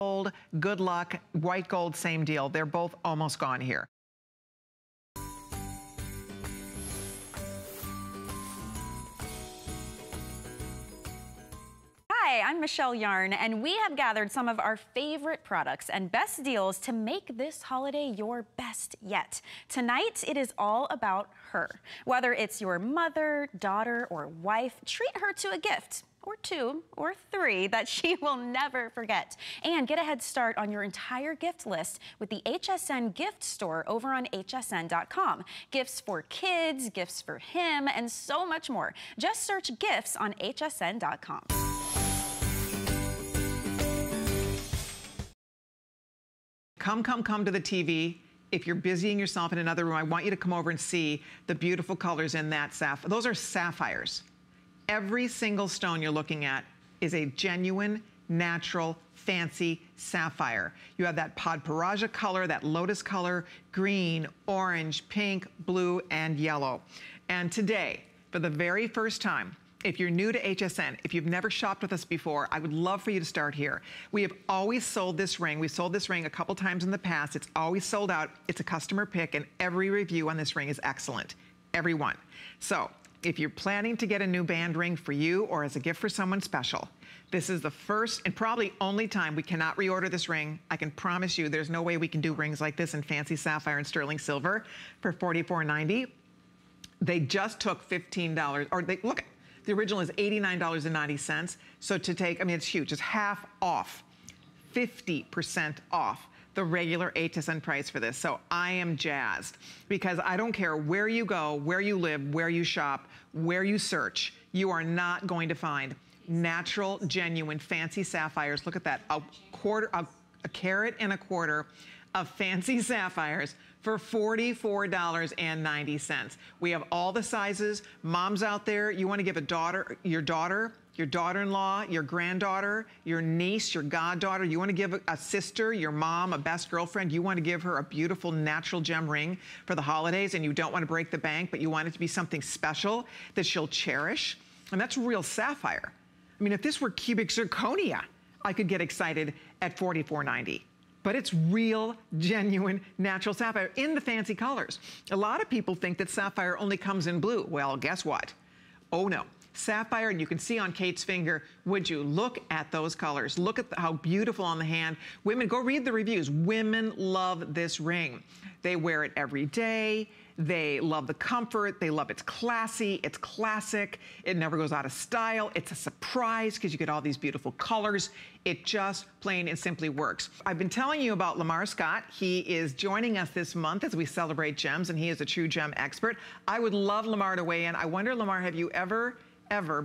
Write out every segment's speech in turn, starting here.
Gold, good luck. White gold, same deal. They're both almost gone here. Hi, I'm Michelle Yarn, and we have gathered some of our favorite products and best deals to make this holiday your best yet. Tonight, it is all about her. Whether it's your mother, daughter, or wife, treat her to a gift, or 2 or 3 that she will never forget. And get a head start on your entire gift list with the HSN gift store over on hsn.com. Gifts for kids, gifts for him, and so much more. Just search gifts on hsn.com. Come to the TV. If you're busying yourself in another room, I want you to come over and see the beautiful colors in that sapphire. Those are sapphires. Every single stone you're looking at is a genuine, natural, fancy sapphire. You have that Podparaja color, that lotus color, green, orange, pink, blue, and yellow. And today, for the very first time, if you're new to HSN, if you've never shopped with us before, I would love for you to start here. We have always sold this ring. We've sold this ring a couple times in the past. It's always sold out. It's a customer pick, and every review on this ring is excellent. Every one. So if you're planning to get a new band ring for you or as a gift for someone special, this is the first and probably only time we cannot reorder this ring. I can promise you there's no way we can do rings like this in fancy sapphire and sterling silver for $44.90. They just took $15, or they, look, the original is $89.90. So to take, I mean, it's huge. It's half off, 50% off the regular HSN price for this. So I am jazzed because I don't care where you go, where you live, where you shop, where you search, you are not going to find natural, genuine, fancy sapphires. Look at that, a carat and a quarter of fancy sapphires for $44.90. We have all the sizes. Moms out there, you want to give your daughter-in-law, your granddaughter, your niece, your goddaughter, you want to give a sister, your mom, a best girlfriend, you want to give her a beautiful natural gem ring for the holidays, and you don't want to break the bank, but you want it to be something special that she'll cherish. And that's real sapphire. I mean, if this were cubic zirconia, I could get excited at $44.90. But it's real, genuine, natural sapphire in the fancy colors. A lot of people think that sapphire only comes in blue. Well, guess what? Oh no. Sapphire, and you can see on Kate's finger, would you look at those colors? Look at how beautiful on the hand. Women, go read the reviews. Women love this ring. They wear it every day. They love the comfort. They love it's classy. It's classic. It never goes out of style. It's a surprise because you get all these beautiful colors. It just plain and simply works. I've been telling you about Lamar Scott. He is joining us this month as we celebrate gems, and he is a true gem expert. I would love Lamar to weigh in. I wonder, Lamar, have you ever,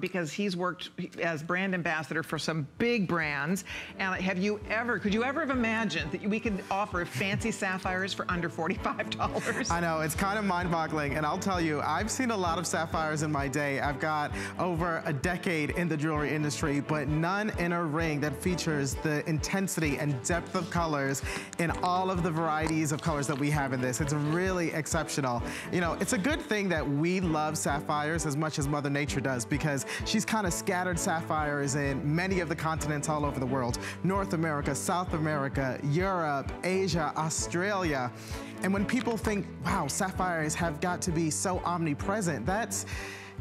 because he's worked as brand ambassador for some big brands, and could you ever have imagined that we could offer fancy sapphires for under $45? I know, it's kind of mind-boggling, and I'll tell you, I've seen a lot of sapphires in my day. I've got over a decade in the jewelry industry, but none in a ring that features the intensity and depth of colors in all of the varieties of colors that we have in this. It's really exceptional. You know, it's a good thing that we love sapphires as much as Mother Nature does, because she's kind of scattered sapphires in many of the continents all over the world. North America, South America, Europe, Asia, Australia. And when people think, wow, sapphires have got to be so omnipresent, that's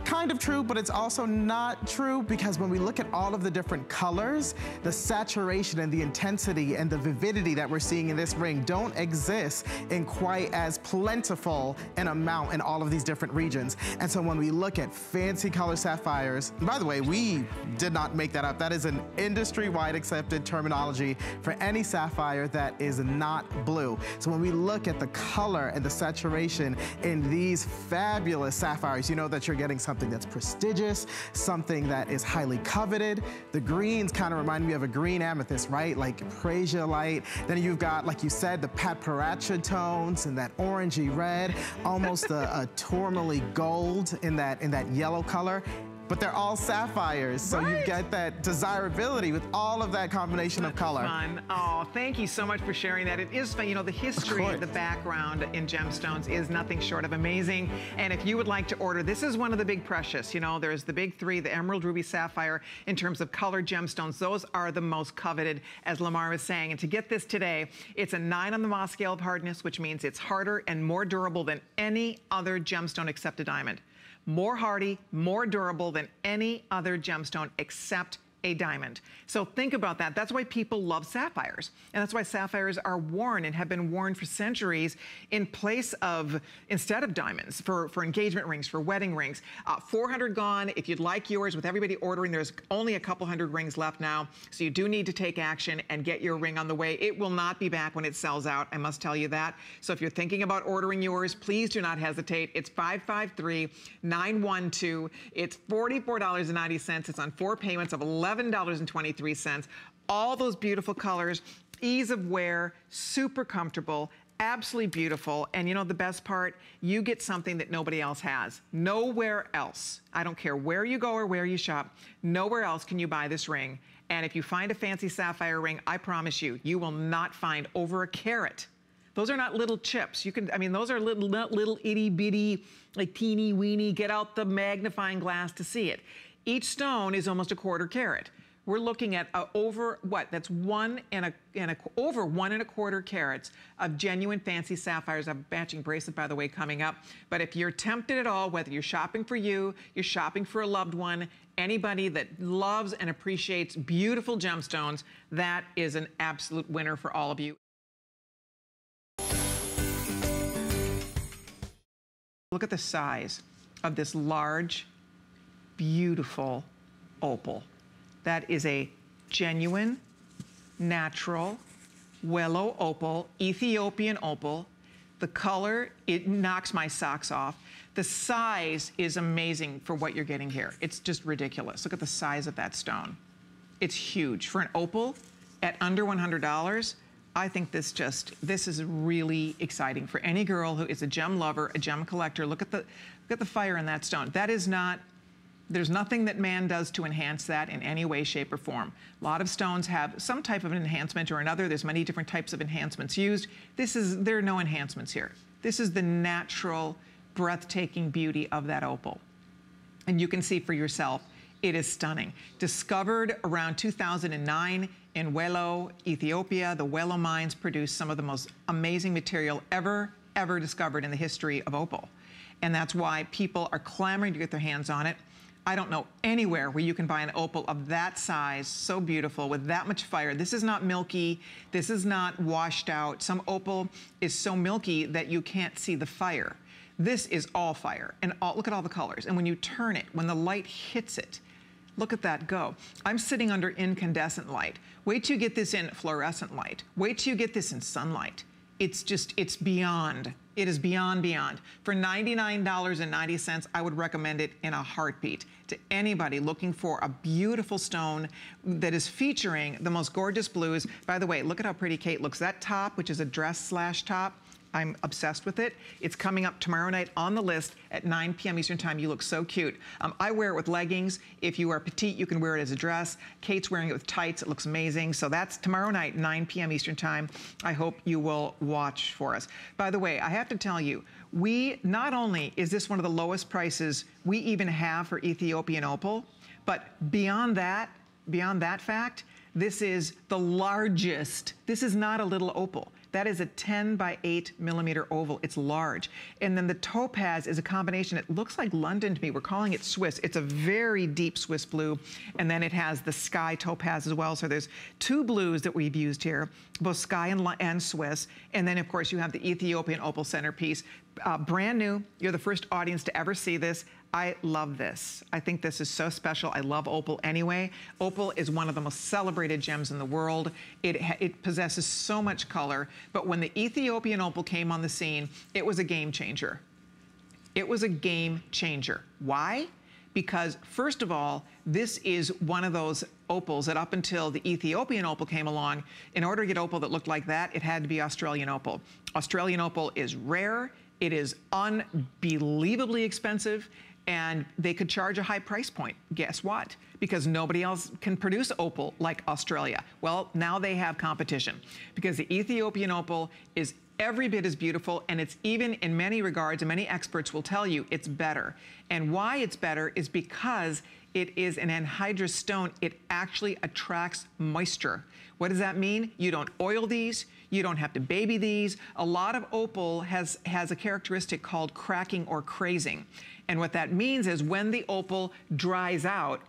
kind of true, but it's also not true, because when we look at all of the different colors, the saturation and the intensity and the vividity that we're seeing in this ring don't exist in quite as plentiful an amount in all of these different regions. And so when we look at fancy color sapphires, and by the way, we did not make that up. That is an industry-wide accepted terminology for any sapphire that is not blue. So when we look at the color and the saturation in these fabulous sapphires, you know that you're getting something that's prestigious, something that is highly coveted. The greens kind of remind me of a green amethyst, right? Like Prasia light. Then you've got, like you said, the Podparaja tones and that orangey red, almost a tourmaline gold in that yellow color. but they're all sapphires. So you get that desirability with all of that combination of color. Fun. Oh, thank you so much for sharing that. It is fun. You know, the history, the background in gemstones is nothing short of amazing. And if you would like to order, this is one of the big precious. You know, there's the big three, the emerald, ruby, sapphire. In terms of colored gemstones, those are the most coveted, as Lamar was saying. And to get this today, it's a 9 on the Mohs scale of hardness, which means it's harder and more durable than any other gemstone except a diamond. More hardy, more durable than any other gemstone except a diamond. So think about that. That's why people love sapphires. And that's why sapphires are worn and have been worn for centuries in place of, instead of diamonds, for engagement rings, for wedding rings. 400 gone. If you'd like yours, with everybody ordering, there's only a couple hundred rings left now. So you do need to take action and get your ring on the way. It will not be back when it sells out, I must tell you that. So if you're thinking about ordering yours, please do not hesitate. It's 553-912. It's $44.90. It's on 4 payments of $11.23. All those beautiful colors, ease of wear, super comfortable, absolutely beautiful. And you know the best part? You get something that nobody else has. Nowhere else. I don't care where you go or where you shop. Nowhere else can you buy this ring. And if you find a fancy sapphire ring, I promise you, you will not find over a carat. Those are not little chips. You can, I mean, those are little itty bitty, like teeny weeny, get out the magnifying glass to see it. Each stone is almost a quarter carat. We're looking at over what? That's over 1¼ carats of genuine fancy sapphires. I have a matching bracelet, by the way, coming up. But if you're tempted at all, whether you're shopping for you, you're shopping for a loved one, anybody that loves and appreciates beautiful gemstones, that is an absolute winner for all of you. Look at the size of this large, beautiful opal. That is a genuine, natural, Wello opal, Ethiopian opal. The color, it knocks my socks off. The size is amazing for what you're getting here. It's just ridiculous. Look at the size of that stone. It's huge. For an opal at under $100, I think this is really exciting for any girl who is a gem lover, a gem collector. Look at the fire in that stone. That is not, there's nothing that man does to enhance that in any way, shape, or form. A lot of stones have some type of an enhancement or another. There's many different types of enhancements used. There are no enhancements here. This is the natural, breathtaking beauty of that opal. And you can see for yourself, it is stunning. Discovered around 2009 in Wello, Ethiopia. The Wello mines produce some of the most amazing material ever discovered in the history of opal. And that's why people are clamoring to get their hands on it. I don't know anywhere where you can buy an opal of that size, so beautiful, with that much fire. This is not milky. This is not washed out. Some opal is so milky that you can't see the fire. This is all fire, and look at all the colors. And when you turn it, when the light hits it, look at that go. I'm sitting under incandescent light. Wait till you get this in fluorescent light. Wait till you get this in sunlight. It's beyond. It is beyond. For $99.90, I would recommend it in a heartbeat to anybody looking for a beautiful stone that is featuring the most gorgeous blues. By the way, look at how pretty Kate looks. That top, which is a dress/top, I'm obsessed with it. It's coming up tomorrow night on the list at 9 p.m. Eastern Time. You look so cute. I wear it with leggings. If you are petite, you can wear it as a dress. Kate's wearing it with tights. It looks amazing. So that's tomorrow night, 9 p.m. Eastern Time. I hope you will watch for us. By the way, I have to tell you, not only is this one of the lowest prices we even have for Ethiopian opal, but beyond that fact, this is the largest. This is not a little opal. That is a 10 by 8 millimeter oval. It's large. And then the topaz is a combination. It looks like London to me. We're calling it Swiss. It's a very deep Swiss blue. And then it has the sky topaz as well. So there's 2 blues that we've used here, both sky and Swiss. And then, of course, you have the Ethiopian opal centerpiece. Brand new. You're the first audience to ever see this. I love this. I think this is so special. I love opal anyway. Opal is one of the most celebrated gems in the world. It possesses so much color, but when the Ethiopian opal came on the scene, it was a game changer. It was a game changer. Why? Because first of all, this is one of those opals that up until the Ethiopian opal came along, in order to get opal that looked like that, it had to be Australian opal. Australian opal is rare. It is unbelievably expensive. and they could charge a high price point. Guess what? Because nobody else can produce opal like Australia. Well, now they have competition because the Ethiopian opal is every bit as beautiful, and it's even in many regards, and many experts will tell you it's better. And why it's better is because it is an anhydrous stone. It actually attracts moisture. What does that mean? You don't oil these. You don't have to baby these. A lot of opal has a characteristic called cracking or crazing. And what that means is when the opal dries out,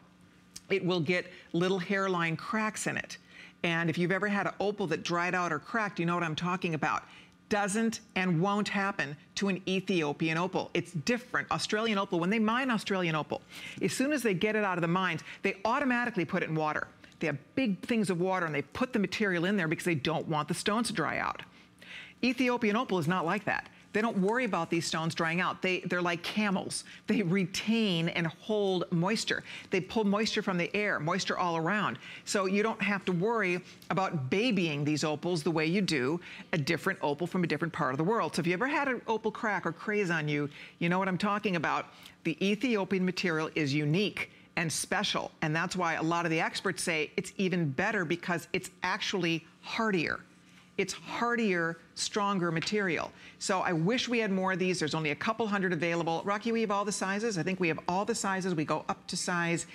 it will get little hairline cracks in it. And if you've ever had an opal that dried out or cracked, you know what I'm talking about. Doesn't and won't happen to an Ethiopian opal. It's different. Australian opal, when they mine Australian opal, as soon as they get it out of the mines, they automatically put it in water. They have big things of water and they put the material in there because they don't want the stones to dry out. Ethiopian opal is not like that. They don't worry about these stones drying out. They're like camels. They retain and hold moisture. They pull moisture from the air, moisture all around. So you don't have to worry about babying these opals the way you do a different opal from a different part of the world. So if you ever had an opal crack or craze on you, you know what I'm talking about. The Ethiopian material is unique and special, and that's why a lot of the experts say it's even better because it's actually hardier. It's hardier, stronger material. So I wish we had more of these. There's only a couple hundred available. Rocky, we have all the sizes. I think we have all the sizes. We go up to size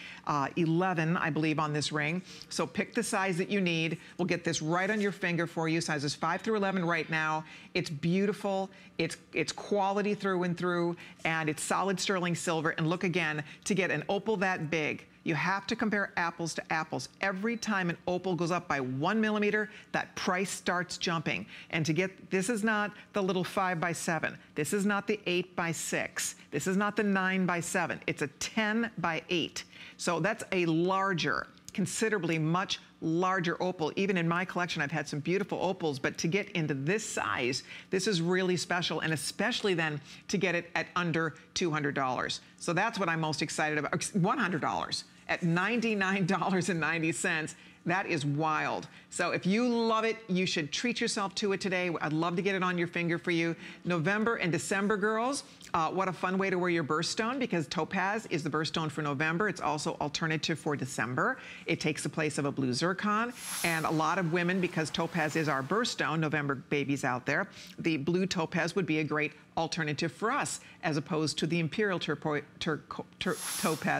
11, I believe, on this ring. So pick the size that you need. We'll get this right on your finger for you. Sizes 5 through 11 right now. It's beautiful. It's quality through and through, and it's solid sterling silver. And look again, to get an opal that big, you have to compare apples to apples. Every time an opal goes up by 1 millimeter, that price starts jumping. And to get, this is not the little 5x7. This is not the 8x6. This is not the 9x7. It's a 10x8. So that's a larger, considerably much larger opal. Even in my collection, I've had some beautiful opals, but to get into this size, this is really special, and especially then to get it at under $200. So that's what I'm most excited about. $100 at $99.90. That is wild. So if you love it, you should treat yourself to it today. I'd love to get it on your finger for you. November and December, girls, what a fun way to wear your birthstone, because topaz is the birthstone for November. It's also alternative for December. It takes the place of a blue zircon. And a lot of women, because topaz is our birthstone, November babies out there, the blue topaz would be a great alternative for us, as opposed to the imperial topaz,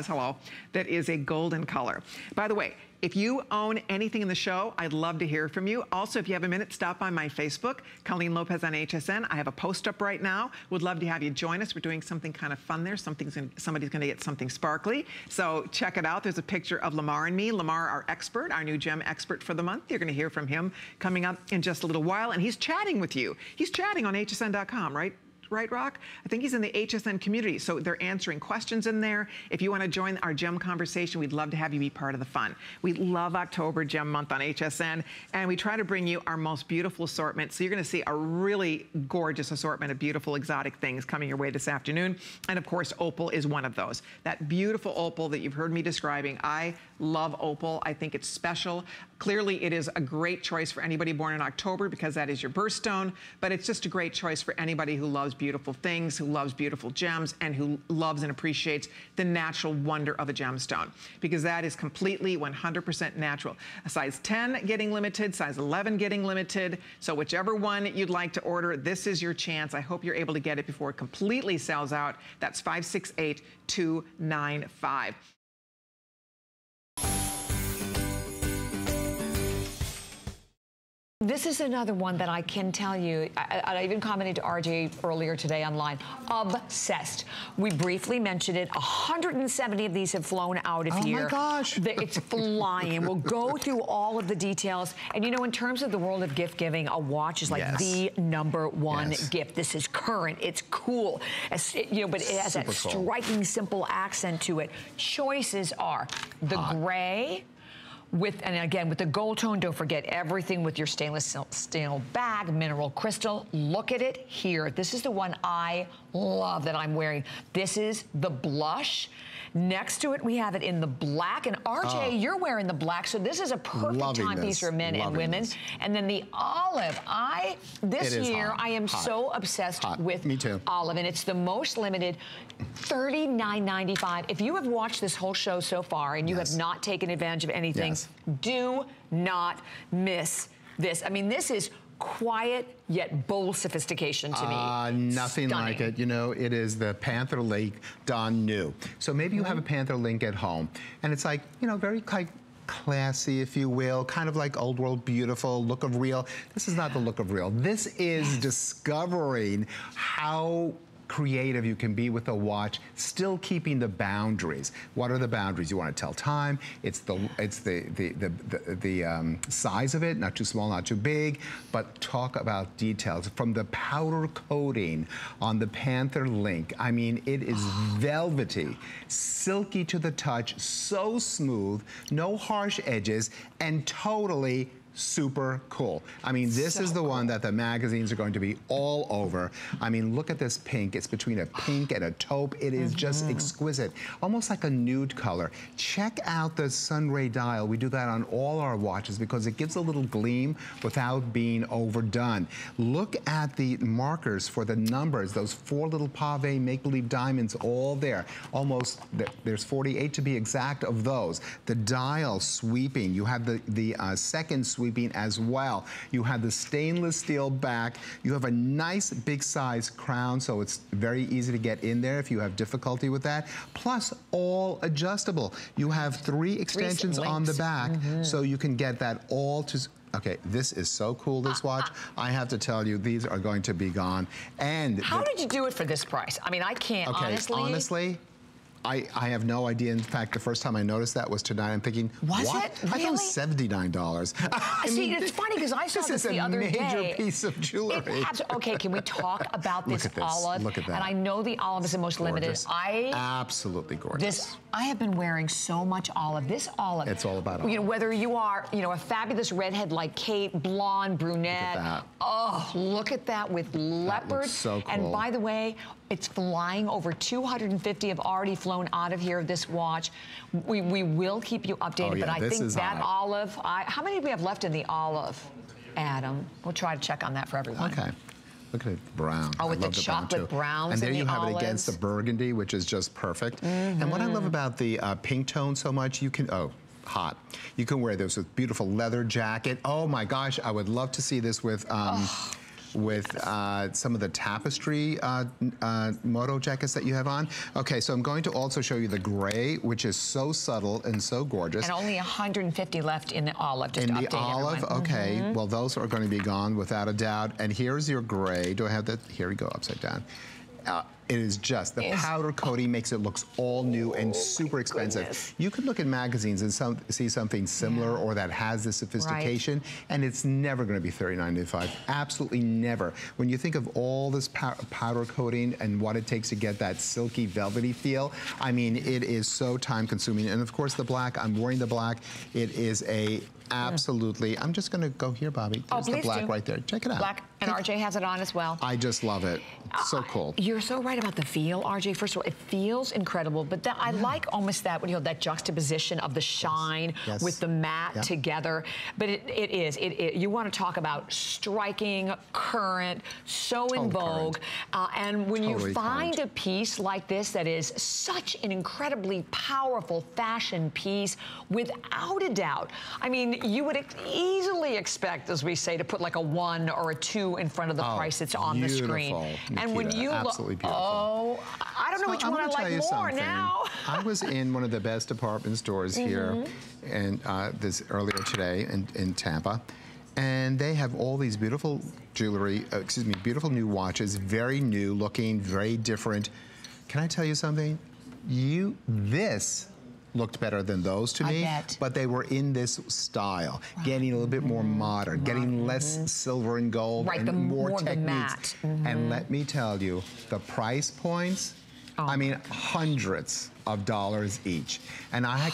hello, that is a golden color. By the way, if you own anything in the show, I'd love to hear from you. Also, if you have a minute, stop by my Facebook, Colleen Lopez on HSN. I have a post up right now. Would love to have you join us. We're doing something kind of fun there. Somebody's going to get something sparkly. So check it out. There's a picture of Lamar and me. Lamar, our expert, our new gem expert for the month. You're going to hear from him coming up in just a little while. And he's chatting with you. He's chatting on hsn.com, right? Right, Rock? I think he's in the HSN community, so they're answering questions in there. If you want to join our gem conversation, we'd love to have you be part of the fun. We love October Gem Month on HSN, and we try to bring you our most beautiful assortment. So you're going to see a really gorgeous assortment of beautiful exotic things coming your way this afternoon. And of course, opal is one of those. That beautiful opal that you've heard me describing. I love opal. I think it's special. Clearly, it is a great choice for anybody born in October because that is your birthstone, but it's just a great choice for anybody who loves beautiful things, who loves beautiful gems, and who loves and appreciates the natural wonder of a gemstone, because that is completely 100% natural. A size 10 getting limited, size 11 getting limited. So whichever one you'd like to order, this is your chance. I hope you're able to get it before it completely sells out. That's 568-295. This is another one that I can tell you, I even commented to RJ earlier today online, obsessed. We briefly mentioned it. 170 of these have flown out of here. Oh my gosh. It's flying. We'll go through all of the details. And you know, in terms of the world of gift giving, a watch is like the #1 gift. This is current. It's cool. You know, but it has that striking, simple accent to it. Choices are the gray, and again, with the gold tone, don't forget everything with your stainless steel bag, mineral crystal. Look at it here. This is the one I love that I'm wearing. This is the blush. Next to it, we have it in the black. And RJ, you're wearing the black, so this is a perfect timepiece for men and women. And then the olive. This year, I am so obsessed with olive, and it's the most limited, $39.95. If you have watched this whole show so far and you have not taken advantage of anything, do not miss this. I mean, this is quiet yet bold sophistication to me. Nothing like it. You know, it is the Panther Lake done new. So maybe you have a Panther Link at home, and it's like, you know, very classy, if you will, kind of like old world beautiful, look of real. This is not the look of real. This is discovering how creative you can be with a watch, still keeping the boundaries. What are the boundaries? You want to tell time. It's the size of it, not too small, not too big, but talk about details. From the powder coating on the Panther Link, I mean, it is velvety, silky to the touch, so smooth, no harsh edges, and totally super cool. I mean, this is the one that the magazines are going to be all over. I mean, look at this pink. It's between a pink and a taupe. It is just exquisite, almost like a nude color. Check out the sunray dial. We do that on all our watches because it gives a little gleam without being overdone. Look at the markers for the numbers, those 4 little pave make-believe diamonds all there. Almost, there's 48 to be exact of those. The dial sweeping. You have the second sweeping as well. You have the stainless steel back. You have a nice big size crown, so it's very easy to get in there if you have difficulty with that. Plus, all adjustable. You have 3 extensions on the back, so you can get that all to... Okay, this is so cool, this watch. I have to tell you, these are going to be gone. And how did you do it for this price? I mean, I can't, honestly, I have no idea. In fact, the first time I noticed that was tonight. I'm thinking, what? Really? I thought it was $79. See, it's funny because I saw this the other day. This is a major piece of jewelry. Okay, can we talk about this olive? Look at that. And I know the olive is the most limited. Absolutely gorgeous. I have been wearing so much olive. This olive. It's all about olive. You know, whether you are, you know, a fabulous redhead like Kate, blonde, brunette. Look at that. Oh, look at that with leopard. That looks so cool. And by the way, it's flying. Over 250 have already flown out of here, this watch. We will keep you updated, but I think that olive, how many do we have left in the olive, Adam? We'll try to check on that for everyone. Okay. Look at it, brown. Oh, with the chocolate browns and there you have olives. it against the burgundy, which is just perfect. And what I love about the pink tone so much, you can, hot. You can wear this with beautiful leather jacket. Oh my gosh, I would love to see this with some of the tapestry moto jackets that you have on. Okay, so I'm going to also show you the gray, which is so subtle and so gorgeous. And only 150 left in the olive, just in to update the olive, everyone. okay. Well, those are going to be gone without a doubt. And here's your gray. Do I have that? Here we go, upside down. It is just, the powder coating makes it look all new and super expensive. Goodness. You could look at magazines and see something similar or that has the sophistication, and it's never going to be $39.95. Absolutely never. When you think of all this powder coating and what it takes to get that silky, velvety feel, I mean, it is so time consuming. And of course, the black, I'm wearing the black. It is a absolutely, I'm just going to go here, Bobby. There's the black right there. Check it out. Black, and RJ has it on as well. I just love it. So cool. You're so right about the feel, RJ. First of all, it feels incredible, but I like almost that, you know, that juxtaposition of the shine with the matte together. But it is. You want to talk about striking, current, so in vogue. And when you find a piece like this that is such an incredibly powerful fashion piece, without a doubt, I mean, you would easily expect, as we say, to put like a 1 or a 2 in front of the price that's on the screen. Nikita, and when you look, I don't know which one I like more now. I was in one of the best department stores here and this earlier today in Tampa, and they have all these beautiful jewelry, beautiful new watches, very new looking, very different. Can I tell you something? This looked better than those to me, but they were in this style, getting a little bit more modern, getting less silver and gold, and more techniques. And let me tell you, the price points, I mean, hundreds of dollars each. And I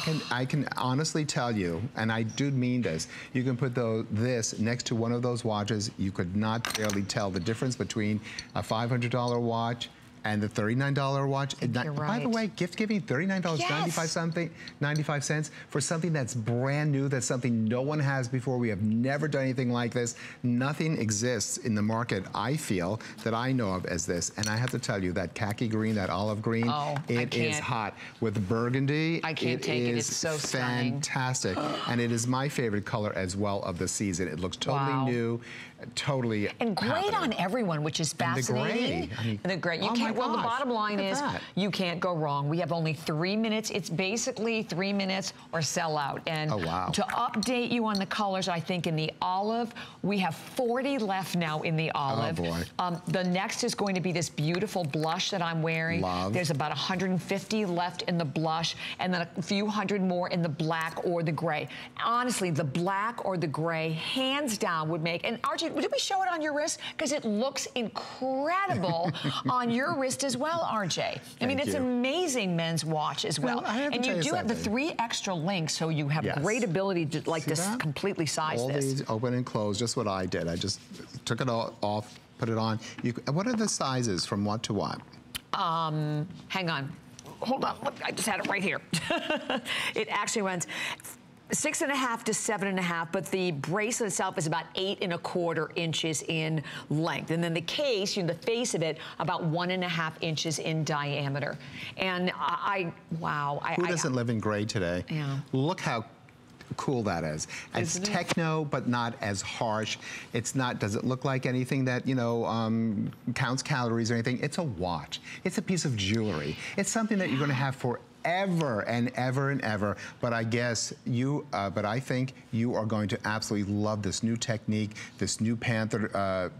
can honestly tell you, and I do mean this, you can put this next to one of those watches, you could not barely tell the difference between a $500 watch And the $39 watch, by the way, gift giving, $39.95 for something that's brand new, that's something no one has before. We have never done anything like this. Nothing exists in the market, I feel, that I know of as this. And I have to tell you, that khaki green, that olive green, it is hot. With burgundy, I can't take it. It's so fantastic. And it is my favorite color as well of the season. It looks totally new, totally and great happening. On everyone, which is fascinating. The gray. You can't. Well, the bottom line is you can't go wrong. We have only 3 minutes. It's basically 3 minutes or sell out. And to update you on the colors, I think in the olive, we have 40 left now in the olive. Oh boy. The next is going to be this beautiful blush that I'm wearing. Love. There's about 150 left in the blush, and then a few hundred more in the black or the gray. Honestly, the black or the gray, hands down, would make. And Archie, did we show it on your wrist? Because it looks incredible on your wrist as well, RJ. I mean, it's an amazing men's watch as well. And you do have the 3 extra links, so you have great ability to completely size all this. All these open and close, just what I did. I just took it all off, put it on. What are the sizes from what to what? Hang on. Hold on. Look, I just had it right here. It actually runs 6.5 to 7.5, but the bracelet itself is about 8.25 inches in length. And then the case, the face of it, about 1.5 inches in diameter. And wow. Who doesn't live in gray today? Yeah. Look how cool that is. It's techno, but not as harsh. It's not, doesn't look like anything that, counts calories or anything. It's a watch. It's a piece of jewelry. It's something that you're going to have for ever and ever and ever. But I guess but I think you are going to absolutely love this new technique, this new Panther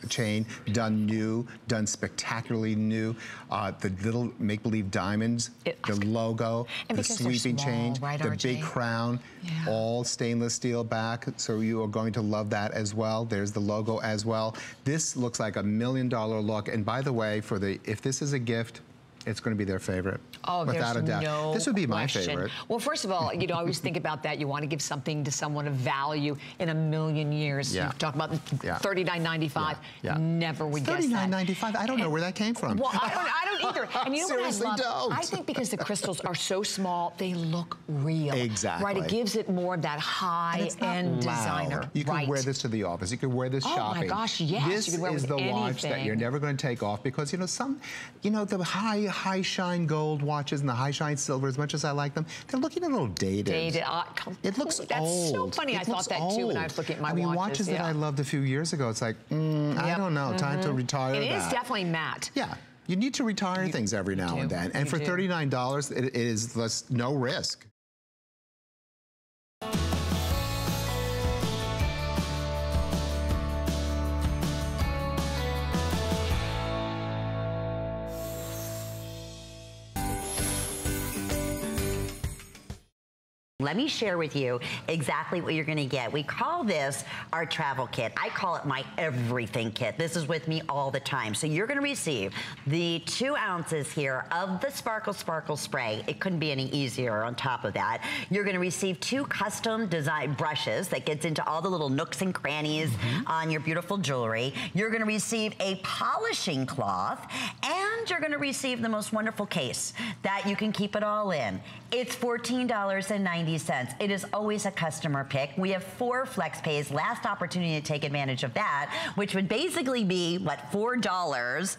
chain, done spectacularly new. The little make-believe diamonds, the logo, the sweeping chain, the big crown, all stainless steel back. So you are going to love that as well. There's the logo as well. This looks like $1 million look. And by the way, if this is a gift, it's going to be their favorite. Oh, without a doubt. No this would be my question. favorite. Well, first of all, I always think about that. You want to give something to someone of value in a million years. You talk about $39.95. Never would guess that. $39.95. I don't know where that came from. Well, I don't either. And you know Seriously, what I love? don't. I think because the crystals are so small, they look real. Exactly. Right. It gives it more of that high-end designer. You can wear this to the office. You can wear this shopping. Oh my gosh, yes. This you can wear is the watch that you're never going to take off because the high shine gold watches and the high shine silver, as much as I like them, they're looking a little dated. It looks old. That's so funny. I thought that too when I was looking at my watches. Watches that I loved a few years ago, it's like, I don't know, time to retire that. It is definitely matte. Yeah. You need to retire things every now and then. And for $39, it is no risk. Let me share with you exactly what you're going to get. We call this our travel kit. I call it my everything kit. This is with me all the time. So you're going to receive the 2 ounces here of the Sparkle Sparkle Spray. It couldn't be any easier on top of that. You're going to receive 2 custom design brushes that gets into all the little nooks and crannies on your beautiful jewelry. You're going to receive a polishing cloth, and you're going to receive the most wonderful case that you can keep it all in. It's $14.90. It is always a customer pick. We have 4 flex pays. Last opportunity to take advantage of that, which would basically be, $4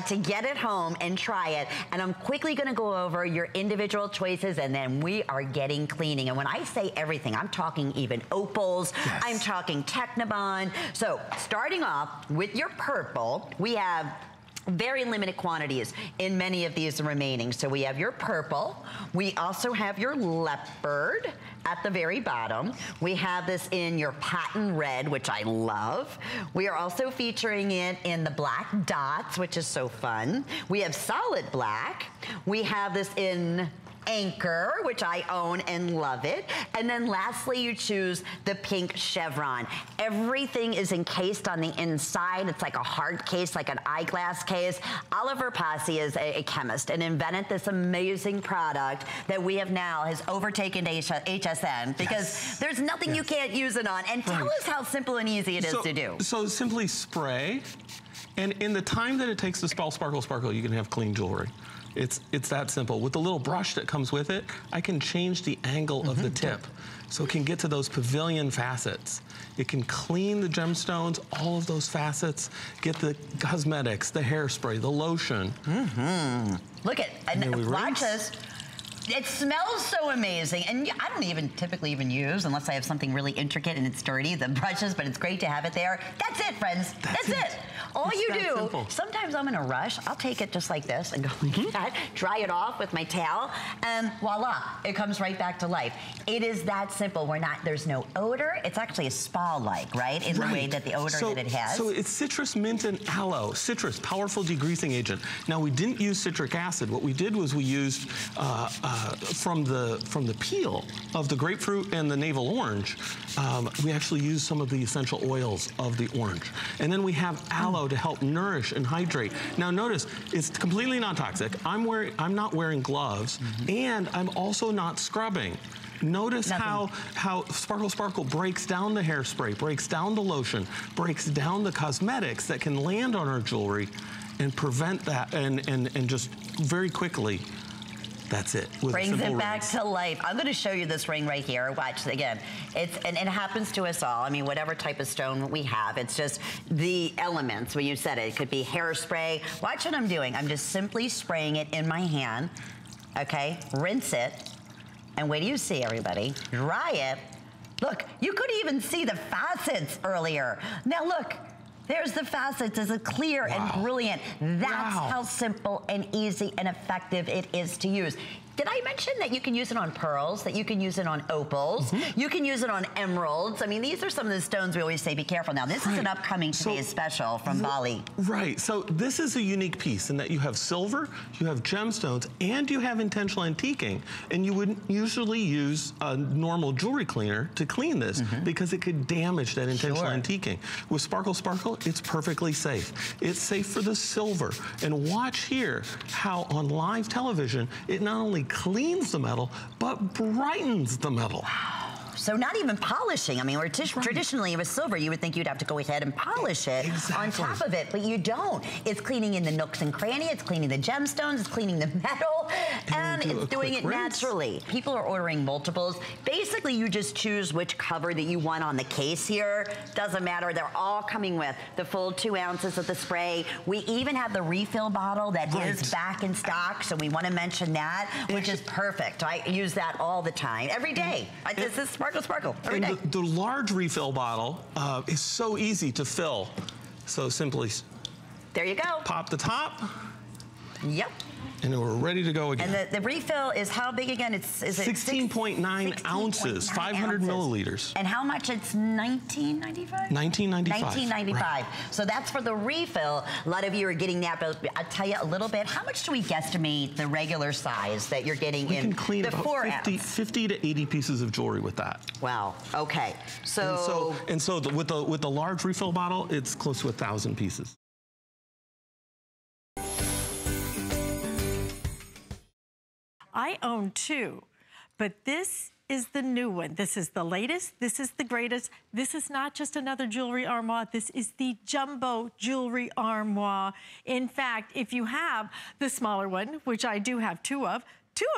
to get it home and try it. And I'm quickly going to go over your individual choices, and then we are getting cleaning. And when I say everything, I'm talking even opals. I'm talking Technibond. So starting off with your purple, we have very limited quantities in many of these remaining. So we have your purple. We also have your leopard at the very bottom. We have this in your patent red, which I love. We are also featuring it in the black dots, which is so fun. We have solid black. We have this in Anchor, which I own and love it. And then lastly, you choose the pink chevron. Everything is encased on the inside. It's like a hard case, like an eyeglass case. Oliver Posse is a chemist and invented this amazing product that we have now has overtaken HSN because there's nothing you can't use it on. And tell us how simple and easy it is to do. So simply spray, and in the time that it takes to spell sparkle, sparkle, you can have clean jewelry. It's that simple. With the little brush that comes with it, I can change the angle of the tip. So it can get to those pavilion facets. It can clean the gemstones, all of those facets, get the cosmetics, the hairspray, the lotion. Look at, and watch this. It smells so amazing, and I don't even typically use, unless I have something really intricate and it's dirty, the brushes, but it's great to have it there. That's it, friends. That's it. All you do, simple. Sometimes I'm in a rush, I'll take it just like this and go like that, dry it off with my towel, and voila, it comes right back to life. It is that simple. There's no odor. It's actually a spa-like, right? In the way that the odor that it has. So it's citrus, mint, and aloe. Citrus, powerful degreasing agent. Now, we didn't use citric acid. What we did was we used from the peel of the grapefruit and the navel orange, we actually use some of the essential oils of the orange. And then we have aloe to help nourish and hydrate. Now notice, it's completely non-toxic. I'm not wearing gloves, and I'm also not scrubbing. Notice how Sparkle Sparkle breaks down the hairspray, breaks down the lotion, breaks down the cosmetics that can land on our jewelry and prevent that, and just very quickly, that's it. Brings it back to life. I'm going to show you this ring right here. Watch again. And it happens to us all. I mean, whatever type of stone we have, it's just the elements. When you said it could be hairspray. Watch what I'm doing. I'm just simply spraying it in my hand. Okay, rinse it, and wait till you see, everybody. Dry it. Look, you could even see the facets earlier. Now look. There's the facets. It's clear and brilliant. That's how simple and easy and effective it is to use. Did I mention that you can use it on pearls, that you can use it on opals, you can use it on emeralds? I mean, these are some of the stones we always say be careful. Now, this is an upcoming today's special from Bali. Right, so this is a unique piece in that you have silver, you have gemstones, and you have intentional antiquing. And you wouldn't usually use a normal jewelry cleaner to clean this because it could damage that intentional antiquing. With Sparkle Sparkle, it's perfectly safe. It's safe for the silver. And watch here how on live television, it not only cleans the metal, but brightens the metal. So not even polishing. I mean, traditionally with silver, you would think you'd have to go ahead and polish it on top of it, but you don't. It's cleaning in the nooks and crannies, it's cleaning the gemstones, it's cleaning the metal, and it's doing it naturally. People are ordering multiples. Basically, you just choose which cover that you want on the case here. Doesn't matter, they're all coming with the full 2 ounces of the spray. We even have the refill bottle that is back in stock, so we want to mention that, which is perfect. I use that all the time, every day. This is Sparkle Sparkle every day. The large refill bottle is so easy to fill. So simply there you go. Pop the top. Yep. And we're ready to go again. And the refill is how big again? Is it 16.9 ounces, 500 milliliters. And how much? It's $19.95? $19.95. $19.95. Right. So that's for the refill. A lot of you are getting that, but I'll tell you a little bit. How much do we guesstimate the regular size that you're getting in can clean the about 4 ounce? 50 to 80 pieces of jewelry with that. Wow. Okay. So with the large refill bottle, it's close to 1,000 pieces. I own 2, but this is the new one. This is the latest. This is the greatest. This is not just another jewelry armoire. This is the jumbo jewelry armoire. In fact, if you have the smaller one, which I do have 2 of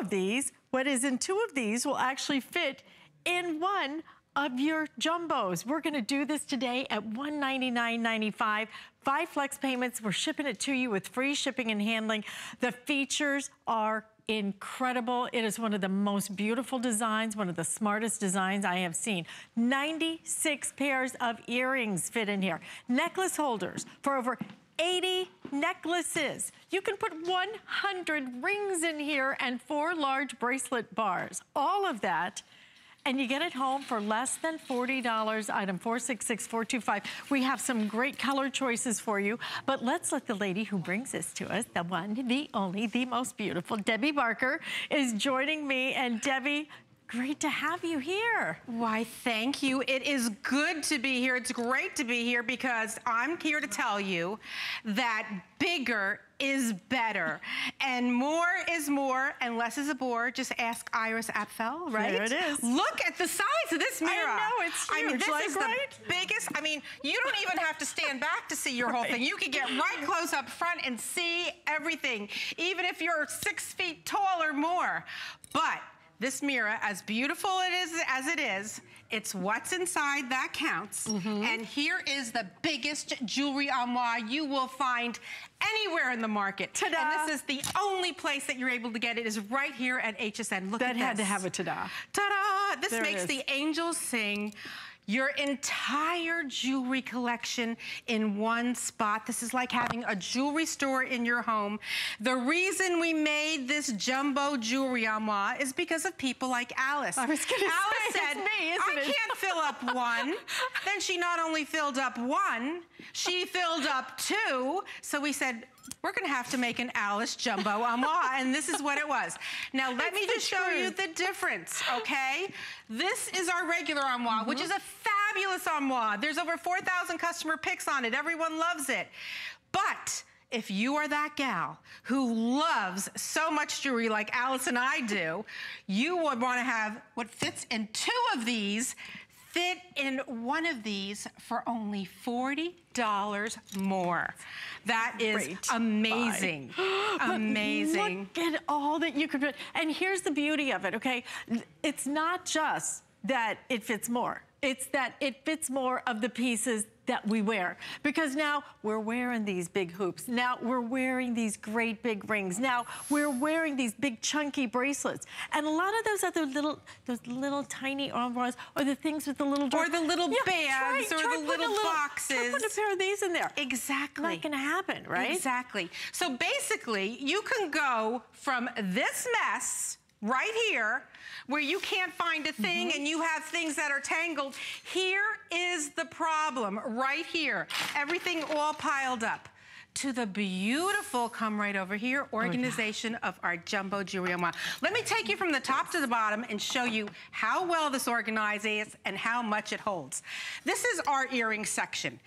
these, what is in 2 of these will actually fit in one of your jumbos. We're gonna do this today at $199.95. 5 flex payments. We're shipping it to you with free shipping and handling. The features are incredible. It is one of the most beautiful designs, one of the smartest designs I have seen. 96 pairs of earrings fit in here. Necklace holders for over 80 necklaces. You can put 100 rings in here and 4 large bracelet bars. All of that and you get it home for less than $40, item 466425. We have some great color choices for you, but let's let the lady who brings this to us, the one, the only, the most beautiful, Debbie Barker, is joining me. And Debbie, great to have you here. Why, thank you. It is good to be here. It's great to be here because I'm here to tell you that bigger is better and more is more and less is a bore. Just ask Iris Apfel, right? There it is. Look at the size of this mirror. I know, it's huge. I mean, this like, is the biggest. I mean, you don't even have to stand back to see your whole thing. You can get right close up front and see everything, even if you're 6 feet tall or more. But this mirror, as beautiful as it is, it's what's inside that counts. And here is the biggest jewelry armoire you will find anywhere in the market. Ta-da. And this is the only place that you're able to get it is right here at HSN. Look at this. That had to have a ta-da. Ta-da! This There it makes is. the angels sing. Your entire jewelry collection in one spot. This is like having a jewelry store in your home. The reason we made this jumbo jewelry armoire is because of people like Alice. I was gonna say, Alice it's said, me, isn't I it?" can't fill up one. Then she not only filled up one, she filled up two. So we said, we're gonna have to make an Alice jumbo armoire, and this is what it was. Now let me just show you the difference, okay? This is our regular armoire, which is a fabulous armoire. There's over 4,000 customer picks on it. Everyone loves it. But if you are that gal who loves so much jewelry like Alice and I do, you would wanna have what fits in 2 of these fit in one of these for only $40 more. That is Great. amazing. Amazing. Look at all that you could put. And here's the beauty of it, okay? It's not just that it fits more. It's that it fits more of the pieces that we wear. Because now we're wearing these big hoops. Now we're wearing these great big rings. Now we're wearing these big chunky bracelets. And a lot of those other little tiny armbands or the things with the little Or the little bags try or the little boxes. Try put a pair of these in there. Exactly. Not gonna happen, right? Exactly. So basically, you can go from this mess right here, where you can't find a thing and you have things that are tangled. Here is the problem, right here. Everything all piled up. To the beautiful, come right over here, organization of our jumbo jewelry armoire. Let me take you from the top to the bottom and show you how well this organizes and how much it holds. This is our earring section.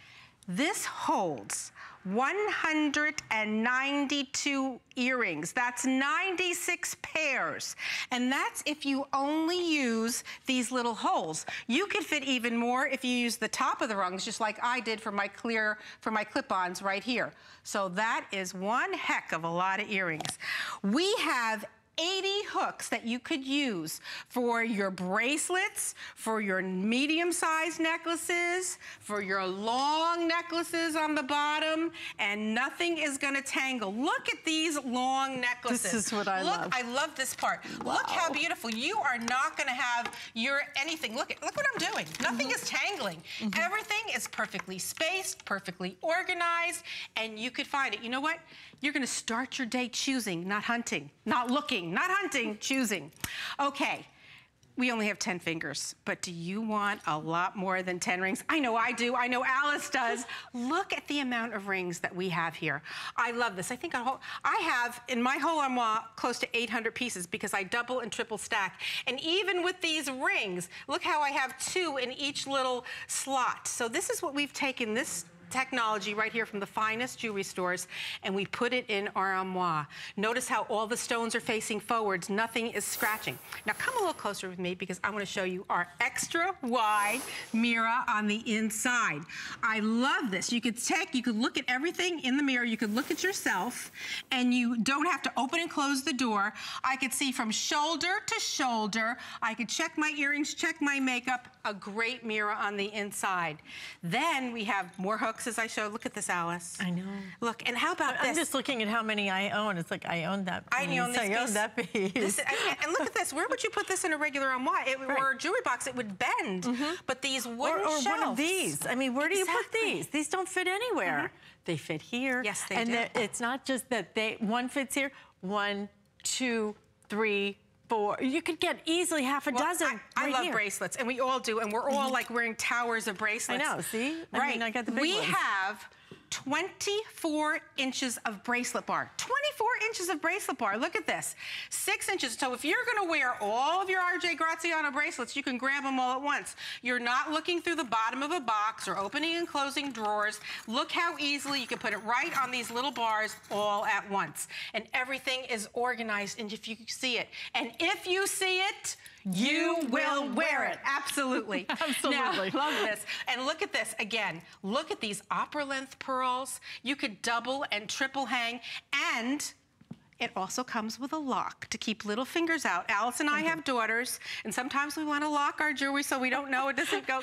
This holds 192 earrings. That's 96 pairs. And that's if you only use these little holes. You could fit even more if you use the top of the rungs, just like I did for my clip-ons right here. So that is one heck of a lot of earrings. We have 80 hooks that you could use for your bracelets, for your medium-sized necklaces, for your long necklaces on the bottom, and nothing is gonna tangle. Look at these long necklaces. This is what I love. Look, I love this part. Wow. Look how beautiful. You are not gonna have your anything. Look what I'm doing. Nothing is tangling. Everything is perfectly spaced, perfectly organized, and you could find it. You know what? You're gonna start your day choosing, not hunting, not looking, not hunting, choosing. Okay, we only have 10 fingers, but do you want a lot more than 10 rings? I know I do, I know Alice does. Look at the amount of rings that we have here. I love this. I think I have, in my whole armoire, close to 800 pieces because I double and triple stack. And even with these rings, look how I have 2 in each little slot. So this is what we've taken, this technology right here from the finest jewelry stores, and we put it in our armoire. Notice how all the stones are facing forwards. Nothing is scratching. Now come a little closer with me because I want to show you our extra wide mirror on the inside. I love this. You could look at everything in the mirror. You could look at yourself, and you don't have to open and close the door. I could see from shoulder to shoulder. I could check my earrings, check my makeup. A great mirror on the inside. Then we have more hooks, as I showed. Look at this, Alice. I know. Look, and how about this? I'm just looking at how many I own. It's like I own that piece. I own this piece. I own that piece. And look at this. Where would you put this in a regular armoire? Or a jewelry box, it would bend. But these wooden or shelves. one of these. I mean, where do you put these? These don't fit anywhere. They fit here. Yes, they do. do. And it's not just that one fits here. 1, 2, 3, You could get easily half a dozen. I love bracelets, and we all do, and we're all like wearing towers of bracelets. I know, see? Right. I mean, I got the big ones. We have 24 inches of bracelet bar. 24 inches of bracelet bar. Look at this. 6 inches. So if you're going to wear all of your RJ Graziano bracelets, you can grab them all at once. You're not looking through the bottom of a box or opening and closing drawers. Look how easily you can put it right on these little bars all at once. And everything is organized, and if you see it. And if you see it, you will wear it. Absolutely. Absolutely. Now, love this. And look at this again. Look at these opera length pearls. You could double and triple hang, and it also comes with a lock to keep little fingers out. Alice and I have daughters, and sometimes we want to lock our jewelry so we don't know it doesn't go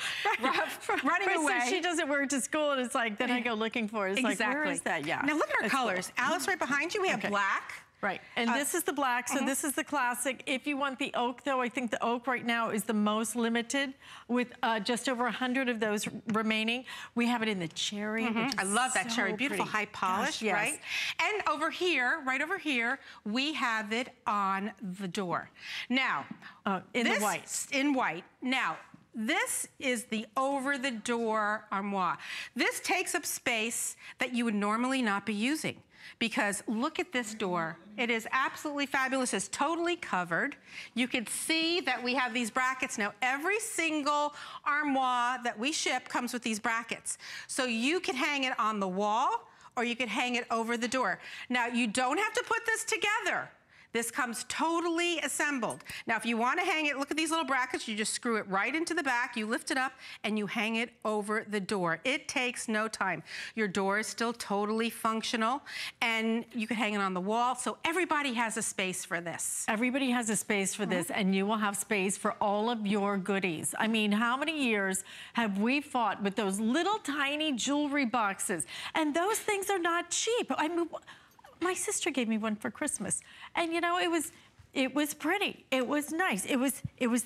running away. She doesn't wear it to school, and it's like, then I go looking for it. It's exactly. like, where is that? Yeah. Now look at our It's colors. cool. Alice, right behind you, we have black. Right, and this is the black, so this is the classic. If you want the oak, though, I think the oak right now is the most limited with just over 100 of those remaining. We have it in the cherry. I love that cherry, beautiful pretty. high polish, Gosh, yes. right? And over here, right over here, we have it on the door. Now, in the white. In white. Now, this is the over-the-door armoire. This takes up space that you would normally not be using. Because look at this door. It is absolutely fabulous. It's totally covered. You can see that we have these brackets. Now, every single armoire that we ship comes with these brackets. So you can hang it on the wall, or you could hang it over the door. Now, you don't have to put this together. This comes totally assembled. Now, if you want to hang it, look at these little brackets. You just screw it right into the back. You lift it up, and you hang it over the door. It takes no time. Your door is still totally functional, and you can hang it on the wall. So everybody has a space for this. Everybody has a space for this, and you will have space for all of your goodies. I mean, how many years have we fought with those little tiny jewelry boxes? And those things are not cheap. I mean, my sister gave me one for Christmas, and you know, it was pretty. It was nice. It was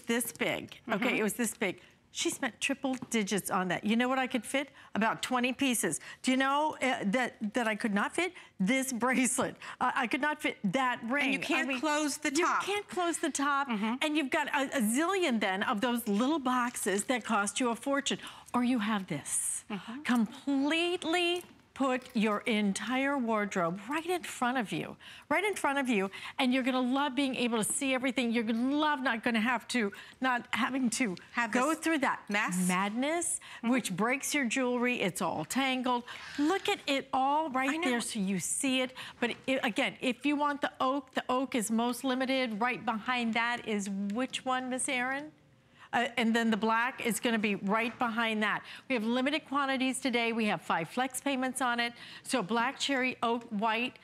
this big. Okay, it was this big. She spent triple digits on that. You know what I could fit? About 20 pieces. Do you know that I could not fit this bracelet? I could not fit that ring. And you can't close the top. You can't close the top, and you've got a zillion then of those little boxes that cost you a fortune. Or you have this, completely put your entire wardrobe right in front of you, and you're gonna love being able to see everything. You're gonna love not having to go through that madness, which breaks your jewelry. It's all tangled. Look at it all right there so you see it. But again, if you want the oak is most limited. Right behind that is which one, Miss Erin? And then the black is going to be right behind that. We have limited quantities today. We have 5 flex payments on it. So black, cherry, oak, white.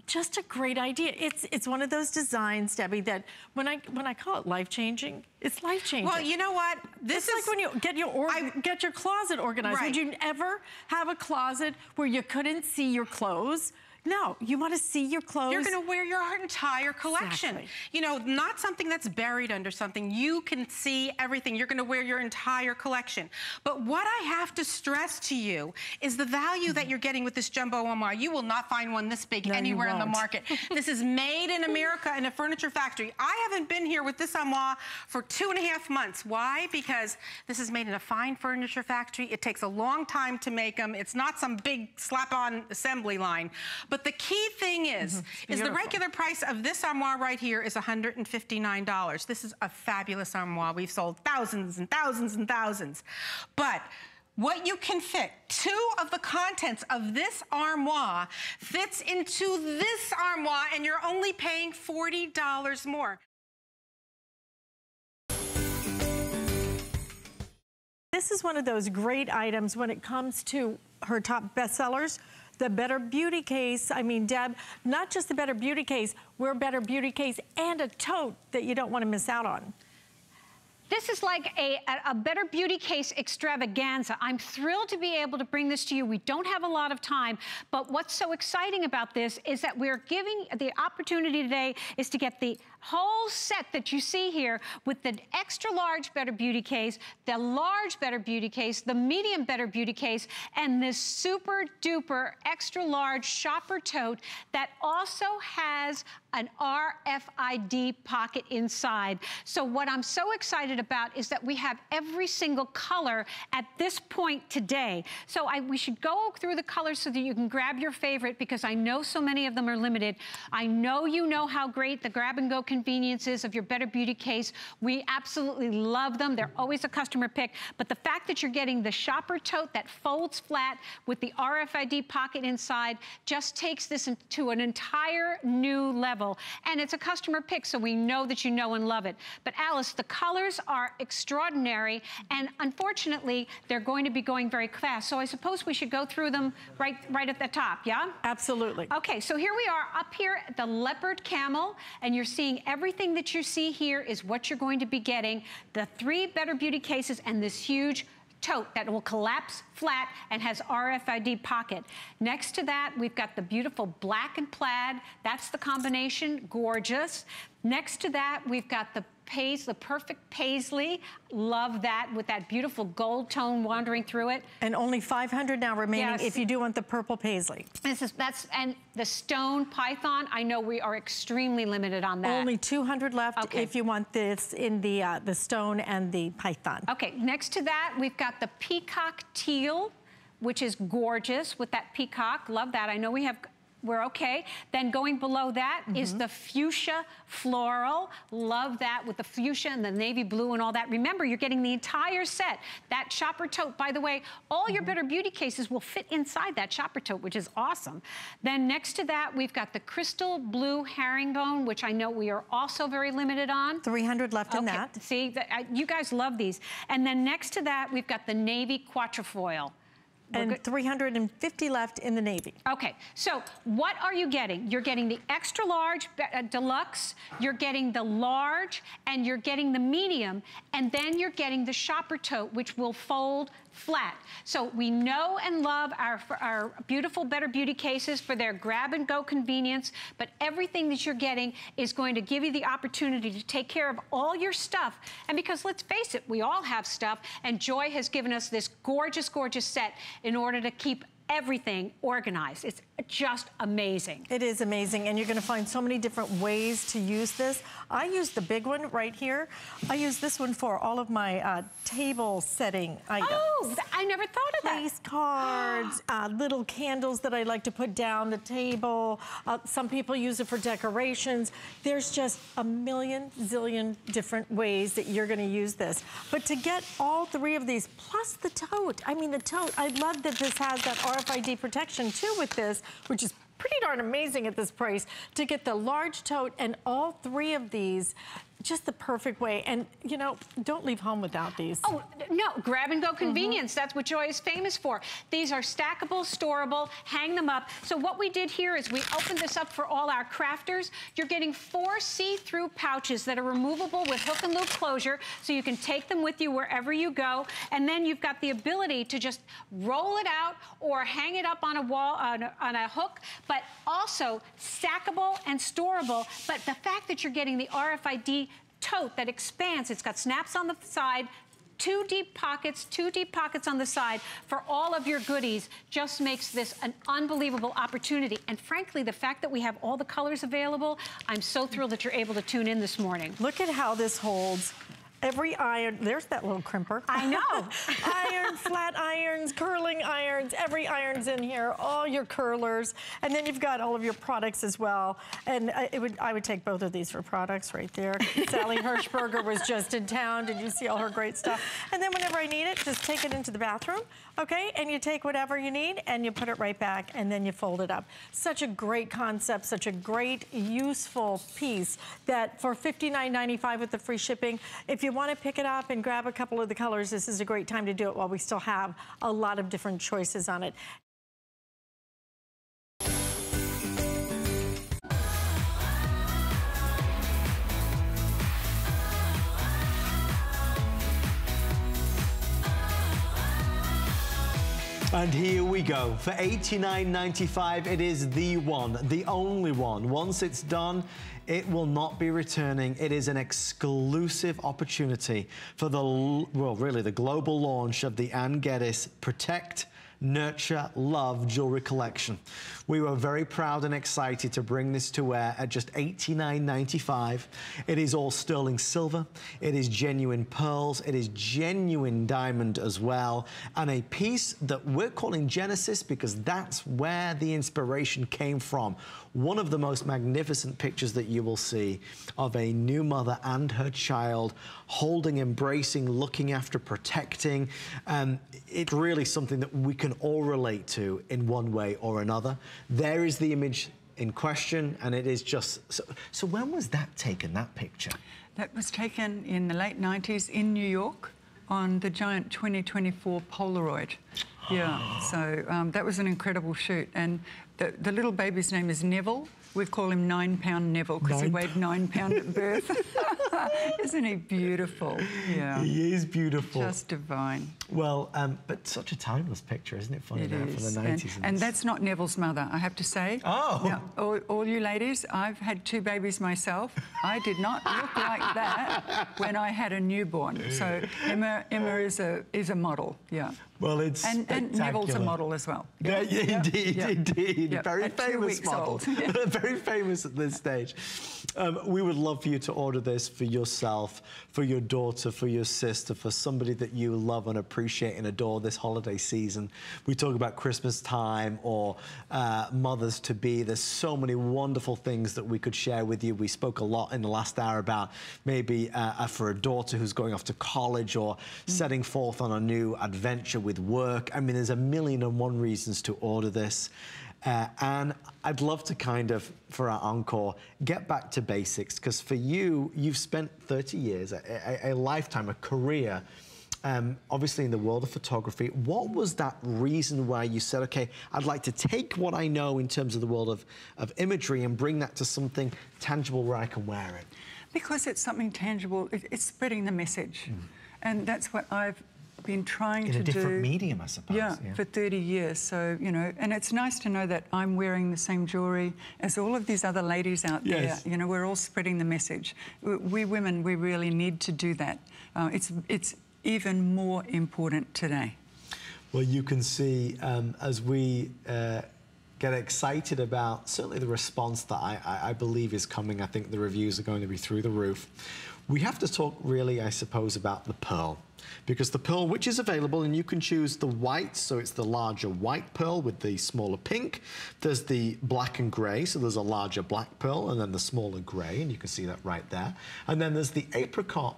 Just a great idea. It's one of those designs, Debbie, that when I call it life-changing, it's life-changing. Well, you know what? This is like when you get your closet organized. Right. Would you ever have a closet where you couldn't see your clothes? No, you want to see your clothes. You're going to wear your entire collection. Exactly. You know, not something that's buried under something. You can see everything. You're going to wear your entire collection. But what I have to stress to you is the value that you're getting with this jumbo armoire. You will not find one this big anywhere in the market. This is made in America in a furniture factory. I haven't been here with this armoire for 2.5 months. Why? Because this is made in a fine furniture factory. It takes a long time to make them. It's not some big slap-on assembly line. But the key thing is the regular price of this armoire right here is $159. This is a fabulous armoire. We've sold thousands and thousands and thousands. But what you can fit, 2 of the contents of this armoire fits into this armoire, and you're only paying $40 more. This is one of those great items when it comes to her top bestsellers. The Better Beauty case. I mean, Deb, not just the Better Beauty case, we're Better Beauty case and a tote that you don't want to miss out on. This is like a Better Beauty case extravaganza. I'm thrilled to be able to bring this to you. We don't have a lot of time, but what's so exciting about this is that we're giving the opportunity today is to get the whole set that you see here with the extra large Better Beauty case, the large Better Beauty case, the medium Better Beauty case, and this super duper extra large shopper tote that also has an RFID pocket inside. So what I'm so excited about is that we have every single color at this point today. So we should go through the colors so that you can grab your favorite, because I know so many of them are limited. I know you know how great the grab-and-go convenience is of your Better Beauty case. We absolutely love them. They're always a customer pick. But the fact that you're getting the shopper tote that folds flat with the RFID pocket inside just takes this to an entire new level. And it's a customer pick, so we know that you know and love it. But Alice, the colors are extraordinary, and unfortunately, they're going to be going very fast. So I suppose we should go through them right at the top, yeah? Absolutely. Okay, so here we are up here at the leopard camel, and you're seeing everything that you see here is what you're going to be getting. The 3 Better Beauty cases and this huge tote that will collapse flat and has RFID pocket. Next to that, we've got the beautiful black and plaid. That's the combination, gorgeous. Next to that, we've got the perfect paisley. Love that, with that beautiful gold tone wandering through it. And only 500 now remaining if you do want the purple paisley. And the stone python, I know we are extremely limited on that. Only 200 left if you want this in the stone and the python. Okay, next to that, we've got the peacock teal, which is gorgeous with that peacock. Love that. I know we're okay. Then going below that is the fuchsia floral. Love that, with the fuchsia and the navy blue and all that. Remember, you're getting the entire set. That shopper tote, by the way, all your Better Beauty cases will fit inside that shopper tote, which is awesome. Then next to that, we've got the crystal blue herringbone, which I know we are also very limited on. 300 left in that. See, you guys love these. And then next to that, we've got the navy quatrefoil. And 350 left in the navy. Okay, so what are you getting? You're getting the extra large deluxe, you're getting the large, and you're getting the medium, and then you're getting the shopper tote, which will fold flat. So we know and love our beautiful Better Beauty cases for their grab-and-go convenience, but everything that you're getting is going to give you the opportunity to take care of all your stuff. And because let's face it, we all have stuff, and Joy has given us this gorgeous, gorgeous set in order to keep everything organized. It's just amazing. It is amazing, and you're going to find so many different ways to use this. I use the big one right here. I use this one for all of my table setting items. Oh, I never thought of that. Place cards, little candles that I like to put down the table. Some people use it for decorations. There's just a million zillion different ways that you're going to use this. But to get all 3 of these, plus the tote. I mean, the tote, I love that this has that RFID protection too with this, which is pretty darn amazing at this price, to get the large tote and all 3 of these just the perfect way. And, you know, don't leave home without these. Oh, no, grab-and-go convenience. That's what Joy is famous for. These are stackable, storable, hang them up. So what we did here is we opened this up for all our crafters. You're getting 4 see-through pouches that are removable with hook and loop closure, so you can take them with you wherever you go. And then you've got the ability to just roll it out or hang it up on a wall, on a hook, but also stackable and storable. But the fact that you're getting the RFID tote that expands, it's got snaps on the side, 2 deep pockets on the side for all of your goodies, just makes this an unbelievable opportunity. And frankly, the fact that we have all the colors available, I'm so thrilled that you're able to tune in this morning. Look at how this holds. Every iron, there's that little crimper. I know. Iron, flat irons, curling irons, every iron's in here, all your curlers. And then you've got all of your products as well. And I would take both of these for products right there. Sally Hirschberger was just in town. Did you see all her great stuff? And then whenever I need it, just take it into the bathroom, okay? And you take whatever you need and you put it right back and then you fold it up. Such a great concept, such a great, useful piece that for $59.95 with the free shipping, if you want to pick it up and grab a couple of the colors, this is a great time to do it while we still have a lot of different choices on it. And here we go. For $89.95, it is the one, the only one. Once it's done, it will not be returning. It is an exclusive opportunity for the, well, really the global launch of the Ann Geddes Protect, Nurture, Love jewelry collection. We were very proud and excited to bring this to wear at just $89.95. It is all sterling silver. It is genuine pearls. It is genuine diamond as well. And a piece that we're calling Genesis because that's where the inspiration came from. One of the most magnificent pictures that you will see of a new mother and her child holding, embracing, looking after, protecting. It's really something that we can all relate to in one way or another. There is the image in question, and it is just... So when was that taken, that picture? That was taken in the late 90s in New York on the giant 2024 Polaroid. Yeah, so that was an incredible shoot. And the little baby's name is Neville. We call him 9-pound Neville because he weighed 9 pounds at birth. Isn't he beautiful? Yeah. He is beautiful. Just divine. Well, but such a timeless picture, isn't it funny now from the 90s? And that's not Neville's mother, I have to say. Oh. Now, all you ladies, I've had 2 babies myself. I did not look like that when I had a newborn. So Emma is a model, yeah. Well, it's and Neville's a model as well. Yeah, indeed, indeed. Yeah. Very At famous 2 weeks model. old. Very famous at this stage. We would love for you to order this for yourself, for your daughter, for your sister, for somebody that you love and appreciate and adore this holiday season. We talk about Christmas time or mothers-to-be. There's so many wonderful things that we could share with you. We spoke a lot in the last hour about maybe for a daughter who's going off to college or setting forth on a new adventure with work. I mean, there's a million and one reasons to order this. And I'd love to kind of, for our encore, get back to basics, because for you, you've spent 30 years, a lifetime, a career, obviously in the world of photography. What was that reason why you said, okay, I'd like to take what I know in terms of the world of imagery and bring that to something tangible where I can wear it? Because it's something tangible, it's spreading the message. And that's what I've been trying to do. In a different medium, I suppose. Yeah, for 30 years. So, you know, and it's nice to know that I'm wearing the same jewellery as all of these other ladies out there. You know, we're all spreading the message. We women, we really need to do that. It's even more important today. Well, you can see as we get excited about certainly the response that I believe is coming. I think the reviews are going to be through the roof. We have to talk really, I suppose, about the pearl. Because the pearl, which is available, and you can choose the white, so it's the larger white pearl with the smaller pink. There's the black and grey, so there's a larger black pearl, and then the smaller grey, and you can see that right there. And then there's the apricot,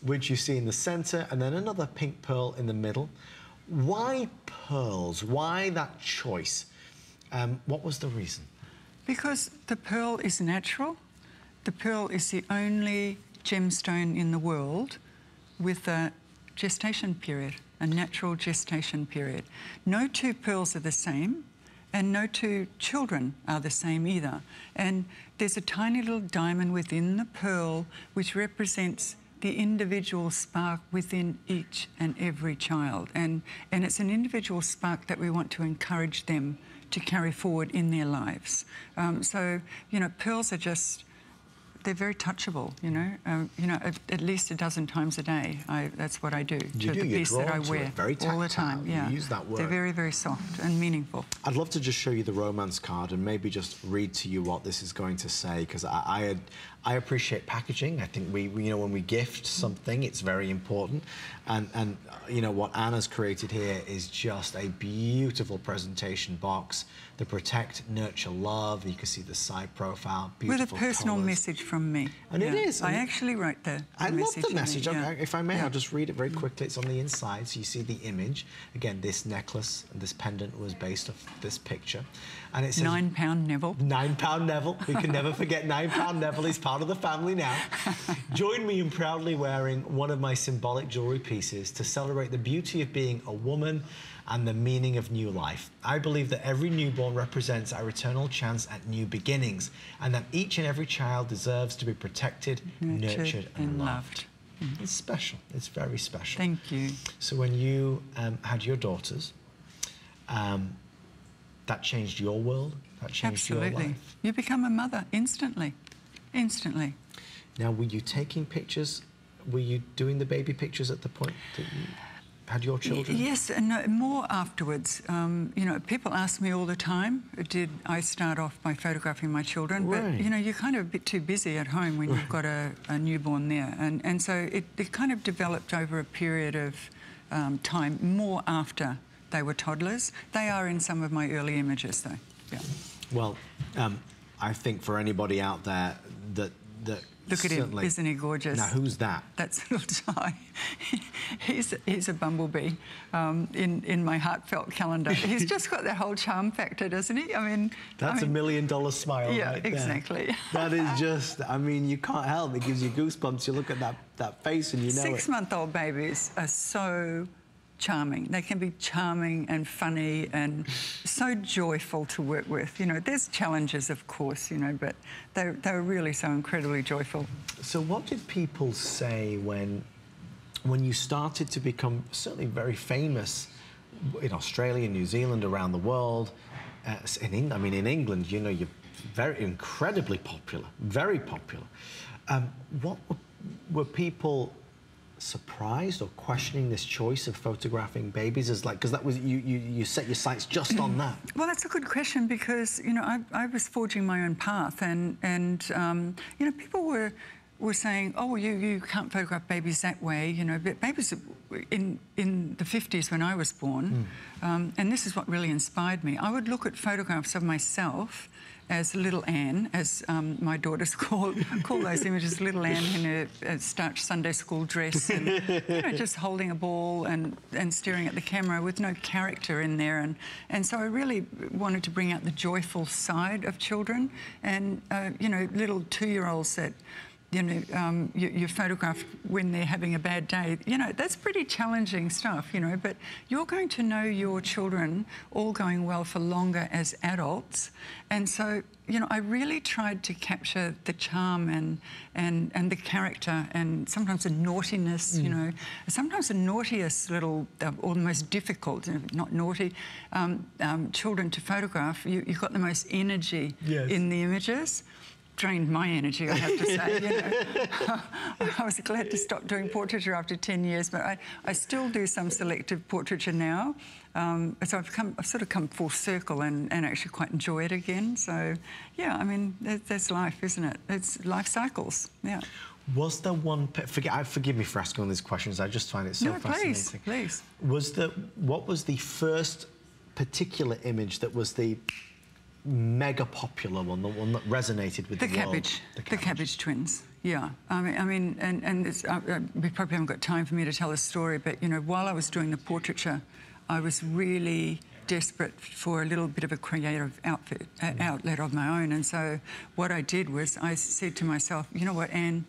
which you see in the centre, and then another pink pearl in the middle. Why pearls? Why that choice? What was the reason? Because the pearl is natural. The pearl is the only gemstone in the world with a gestation period, a natural gestation period. No 2 pearls are the same, and no 2 children are the same either. And there's a tiny little diamond within the pearl which represents the individual spark within each and every child. And it's an individual spark that we want to encourage them to carry forward in their lives. So, you know, pearls are just... they're very touchable, you know. At least a dozen times a day. That's what I do. You do. The piece that I wear very tactile. all the time. Yeah, you use that word. They're very, very soft and meaningful. I'd love to just show you the romance card and maybe just read to you what this is going to say, because I appreciate packaging. I think we you know, when we gift something, it's very important. And you know, what Anna's created here is just a beautiful presentation box. The Protect, Nurture, Love. You can see the side profile. Beautiful with a personal colours. Message from me. And it is. I actually wrote the I message. love the message. Okay, if I may, I'll just read it very quickly. It's on the inside, so you see the image. Again, this necklace and this pendant was based off this picture. And it says... 9-pound Neville. 9-pound Neville. We can never forget 9-pound Neville. He's part of the family now. Join me in proudly wearing one of my symbolic jewellery pieces to celebrate the beauty of being a woman and the meaning of new life. I believe that every newborn represents our eternal chance at new beginnings, and that each and every child deserves to be protected, nurtured and loved. It's special. It's very special. Thank you. So when you had your daughters, that changed your world? That changed your life? You become a mother instantly. Instantly. Now, were you taking pictures? Were you doing the baby pictures at the point that you had your children? Yes, and more afterwards. You know, people ask me all the time, did I start off by photographing my children? Right. But, you know, you're kind of a bit too busy at home when you've got a newborn there. And so it kind of developed over a period of time, more after they were toddlers. They are in some of my early images, though. Yeah. Well, I think for anybody out there that look at him, isn't he gorgeous? Now, who's that? That's little Ty. He's a bumblebee in my heartfelt calendar. He's just got that whole charm factor, doesn't he? I mean... That's $1 million smile yeah, right there. Exactly. That is just, I mean, you can't help. It gives you goosebumps. You look at that face and you know 6-month-old babies are so charming. They can be charming and funny and so joyful to work with. You know, there's challenges, of course, you know, but they're really so incredibly joyful. So what did people say when you started to become certainly very famous in Australia, New Zealand, around the world? In England, I mean, in England, you know, you're very incredibly popular, very popular. What were people surprised or questioning this choice of photographing babies as like, because that was you set your sights just on that? Well, that's a good question, because you know I was forging my own path, and you know, people were saying, oh, you can't photograph babies that way, you know, but babies in the 50s when I was born, and this is what really inspired me. I would look at photographs of myself as Little Anne, as my daughters call those images, Little Anne in a starched Sunday school dress, and you know, just holding a ball and staring at the camera with no character in there, and so I really wanted to bring out the joyful side of children, and you know, little 2-year-olds that, you know, you photograph when they're having a bad day. You know, that's pretty challenging stuff, you know, but you're going to know your children all going well for longer as adults. And so, you know, I really tried to capture the charm and the character, and sometimes the naughtiness, you know. Sometimes the naughtiest little, or the most difficult, not naughty, children to photograph, you've got the most energy in the images. Drained my energy, I have to say. You know. I was glad to stop doing portraiture after 10 years, but I still do some selective portraiture now. So I've sort of come full circle and actually quite enjoy it again. So, yeah, I mean, that's life, isn't it? It's life cycles, yeah. Was there one... Forgive me for asking all these questions. I just find it so fascinating. Please. What was the first particular image that was the mega popular one, the one that resonated with the world? The Cabbage Twins. Yeah, I mean, and it's, we probably haven't got time for me to tell the story, but you know, while I was doing the portraiture, I was really desperate for a little bit of a creative outlet of my own, and so what I did was I said to myself, you know what, Anne,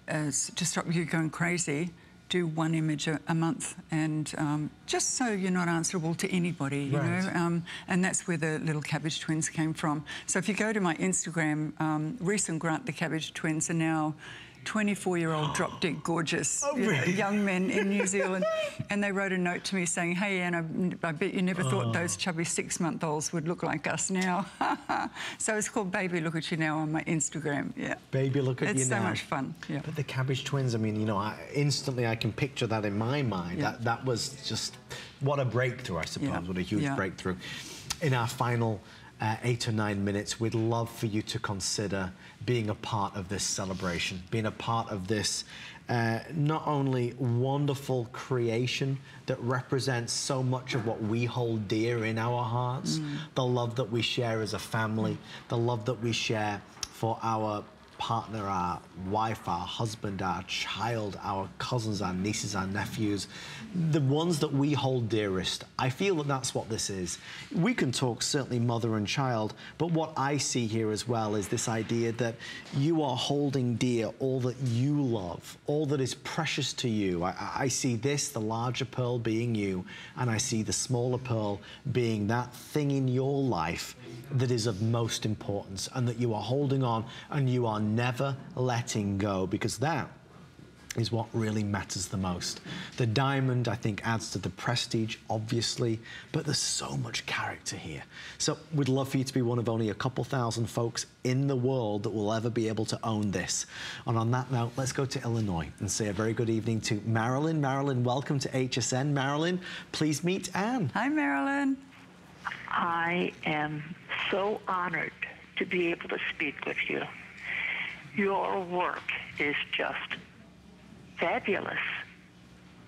to stop you going crazy, do one image a month, and just so you're not answerable to anybody, you know, and that's where the little Cabbage Twins came from. So if you go to my Instagram, Reese and Grant, the Cabbage Twins, are now 24-year-old drop-dead gorgeous young men in New Zealand, and they wrote a note to me saying, hey Anne, I bet you never thought those chubby 6-month-olds would look like us now. So it's called Baby Look At You Now on my Instagram. Yeah, Baby Look At You Now. It's so much fun. Yeah. But the Cabbage Twins, I mean, you know, instantly I can picture that in my mind. That was just, what a breakthrough, I suppose. What a huge breakthrough. In our final 8 or 9 minutes, we'd love for you to consider being a part of this celebration, being a part of this not only wonderful creation that represents so much of what we hold dear in our hearts, the love that we share as a family, the love that we share for our partner, our wife, our husband, our child, our cousins, our nieces, our nephews, the ones that we hold dearest. I feel that that's what this is. We can talk certainly mother and child, but what I see here as well is this idea that you are holding dear all that you love, all that is precious to you. I see this, the larger pearl, being you, and I see the smaller pearl being that thing in your life that is of most importance, and that you are holding on and you are never letting go, because that is what really matters the most. The diamond, I think, adds to the prestige, obviously, but there's so much character here. So we'd love for you to be one of only a couple thousand folks in the world that will ever be able to own this. And on that note, let's go to Illinois and say a very good evening to Marilyn. Marilyn, welcome to HSN. Marilyn, please meet Anne. Hi, Marilyn. I am so honored to be able to speak with you. Your work is just fabulous.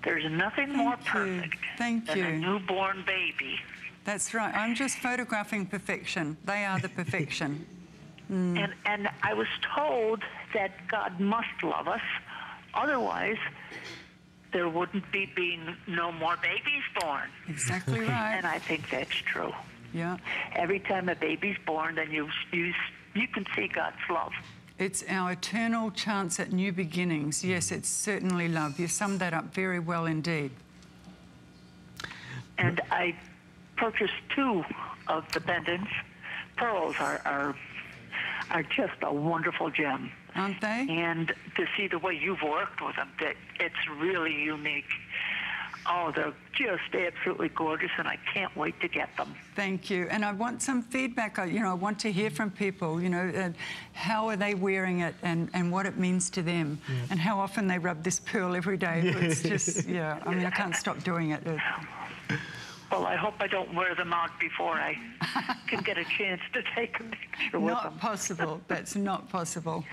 There's nothing more perfect than a newborn baby. That's right. I'm just photographing perfection. They are the perfection. And I was told that God must love us, otherwise there wouldn't be no more babies born. Exactly right. And I think that's true. Yeah. Every time a baby's born, then you can see God's love. It's our eternal chance at new beginnings. Yes, it's certainly love. You summed that up very well indeed. And I purchased 2 of the pendants. Pearls are just a wonderful gem. Aren't they? And to see the way you've worked with them, it's really unique. Oh, they're just absolutely gorgeous, and I can't wait to get them. Thank you. And I want some feedback. I want to hear from people, how are they wearing it and what it means to them, and how often they rub this pearl every day. It's just, I mean, I can't stop doing it. Well, I hope I don't wear them out before I can get a chance to take a picture with them. Not possible. That's not possible.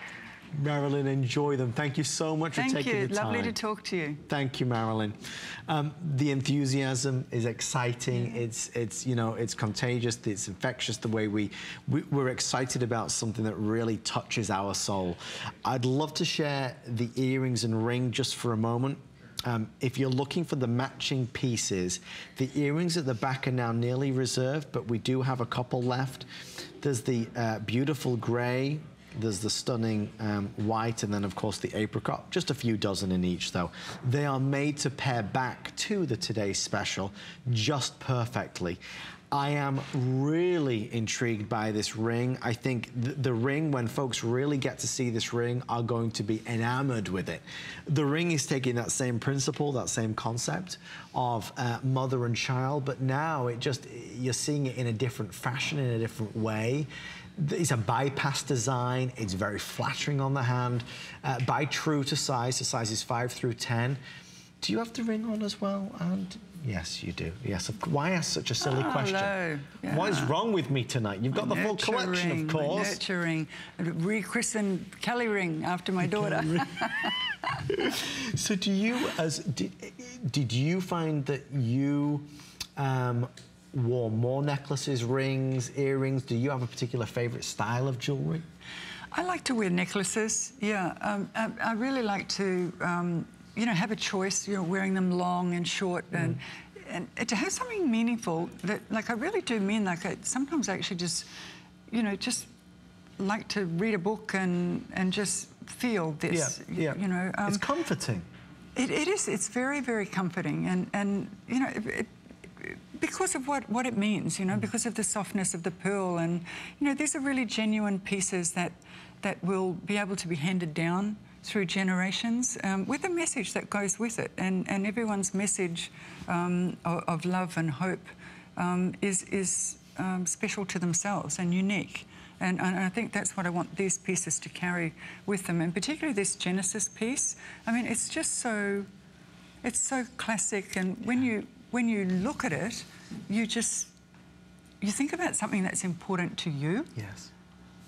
Marilyn, enjoy them. Thank you so much for taking the time. Thank you. Lovely to talk to you. Thank you, Marilyn. The enthusiasm is exciting. It's contagious. It's infectious. The way we're excited about something that really touches our soul. I'd love to share the earrings and ring just for a moment. If you're looking for the matching pieces, the earrings at the back are now nearly reserved, but we do have a couple left. There's the beautiful gray. There's the stunning white, and then, of course, the apricot. Just a few dozen in each, though. They are made to pair back to the Today's Special just perfectly. I am really intrigued by this ring. I think the ring, when folks really get to see this ring, are going to be enamored with it. The ring is taking that same principle, that same concept of mother and child, but now you're seeing it in a different fashion, in a different way. It's a bypass design. It's very flattering on the hand. Buy true to size. The size is 5 through 10. Do you have the ring on as well? And yes, you do. Yes. Why ask such a silly question? Hello. Yeah. What is wrong with me tonight? You've got the full collection, of course. Nurturing. Rechristened Kelly ring after my daughter. So did you find that you wore more necklaces, rings, earrings? Do you have a particular favorite style of jewelry? I like to wear necklaces, yeah. I really like to, have a choice, wearing them long and short, and to have something meaningful that, like, I really do mean, like, sometimes I actually just, just like to read a book and just feel this, it's comforting. It is, it's very, very comforting, and because of what it means, because of the softness of the pearl, and these are really genuine pieces that will be able to be handed down through generations with a message that goes with it, and everyone's message of love and hope is special to themselves and unique, and I think that's what I want these pieces to carry with them, and particularly this Genesis piece. I mean, it's just so classic, and when you look at it, you think about something that's important to you. Yes.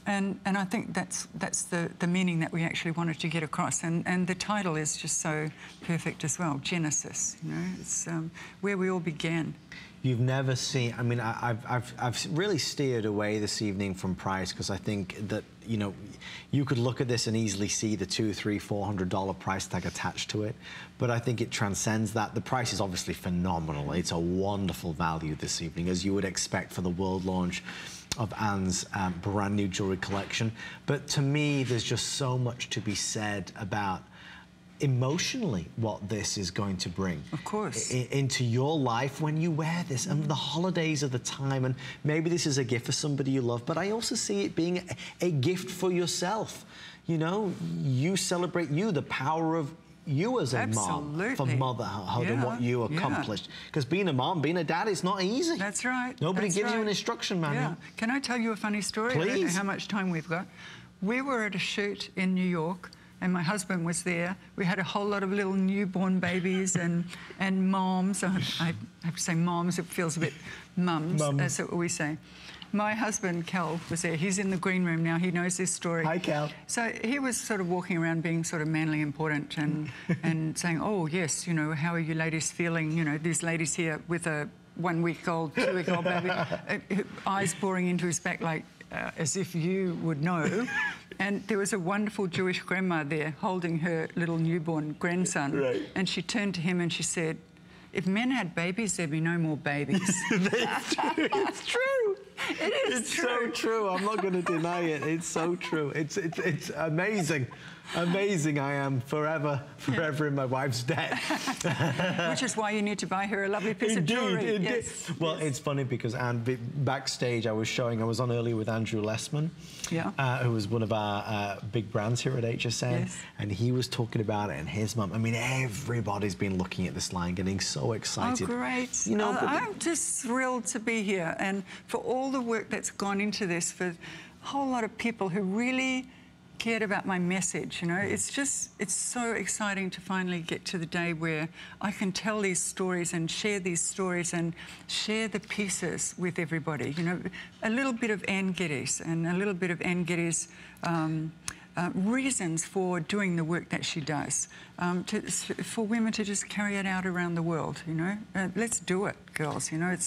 And I think that's the meaning that we actually wanted to get across. And the title is just so perfect as well, Genesis. It's where we all began. You've never seen, I mean, I've really steered away this evening from price, because I think that, you could look at this and easily see the $200, $300, $400 price tag attached to it. But I think it transcends that. The price is obviously phenomenal. It's a wonderful value this evening, as you would expect for the world launch of Anne's brand new jewelry collection. But to me, there's just so much to be said about emotionally what this is going to bring, of course, into your life when you wear this, and the holidays are the time, and maybe this is a gift for somebody you love, but I also see it being a gift for yourself. You celebrate the power of you as a mom for motherhood and what you accomplished. Because being a mom, being a dad, it's not easy. That's right. Nobody gives you an instruction manual. Yeah. Can I tell you a funny story? Please. I don't know how much time we've got. We were at a shoot in New York, and my husband was there. We had a whole lot of little newborn babies and moms. I have to say moms, it feels a bit mums. That's what we say. My husband, Cal, was there. He's in the green room now. He knows this story. Hi, Cal. So he was sort of walking around being sort of manly important and saying, oh, yes, you know, how are you ladies feeling? You know, these ladies here with a 1-week-old, 2-week-old baby, eyes boring into his back like as if you would know. And there was a wonderful Jewish grandma there holding her little newborn grandson. Right. And she turned to him and she said, if men had babies, there'd be no more babies. It's true. It's true. It's so true. I'm not going to deny it. It's so true. It's amazing. Amazing. I am forever in my wife's debt. Which is why you need to buy her a lovely piece of jewelry. Yes. Well, it's funny because backstage I was on earlier with Andrew Lessman, who was one of our big brands here at HSN, and he was talking about it and his mum. I mean, everybody's been looking at this line, getting so excited. Oh, great. You know, I'm just thrilled to be here and for all the work that's gone into this, for a whole lot of people who really cared about my message, you know. It's so exciting to finally get to the day where I can tell these stories and share the pieces with everybody, you know. A little bit of Anne Geddes and a little bit of Anne Geddes' reasons for doing the work that she does, for women to just carry it out around the world, you know. Let's do it, girls, you know.